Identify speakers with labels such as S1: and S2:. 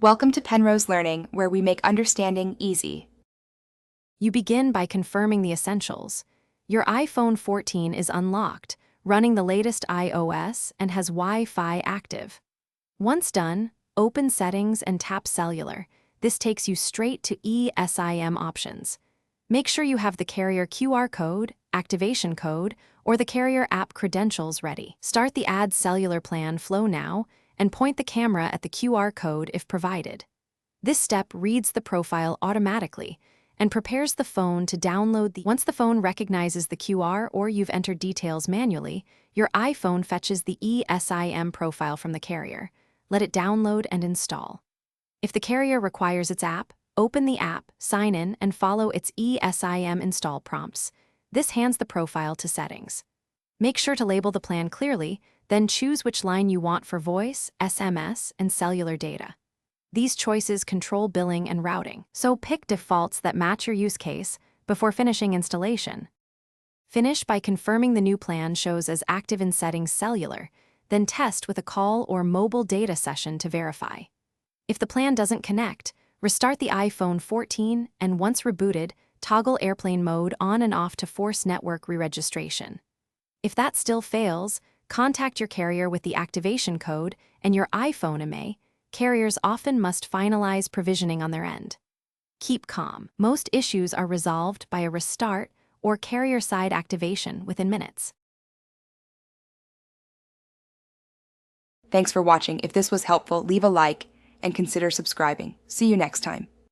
S1: Welcome to Penrose Learning, where we make understanding easy.
S2: You begin by confirming the essentials. Your iPhone 14 is unlocked, running the latest iOS, and has Wi-Fi active. Once done, open Settings and tap Cellular. This takes you straight to eSIM options. Make sure you have the carrier QR code, activation code, or the carrier app credentials ready. Start the Add Cellular Plan flow now and point the camera at the QR code if provided. This step reads the profile automatically and prepares the phone to download the. Once the phone recognizes the QR or you've entered details manually, your iPhone fetches the eSIM profile from the carrier. Let it download and install. If the carrier requires its app, open the app, sign in, and follow its eSIM install prompts. This hands the profile to settings. Make sure to label the plan clearly, then choose which line you want for voice, SMS, and cellular data. These choices control billing and routing, so pick defaults that match your use case before finishing installation. Finish by confirming the new plan shows as active in settings cellular, then test with a call or mobile data session to verify. If the plan doesn't connect, restart the iPhone 14 and once rebooted, toggle airplane mode on and off to force network re-registration. If that still fails, contact your carrier with the activation code and your iPhone MA. Carriers often must finalize provisioning on their end. Keep calm. Most issues are resolved by a restart or carrier-side activation within minutes.
S1: Thanks for watching. If this was helpful, leave a like and consider subscribing. See you next time.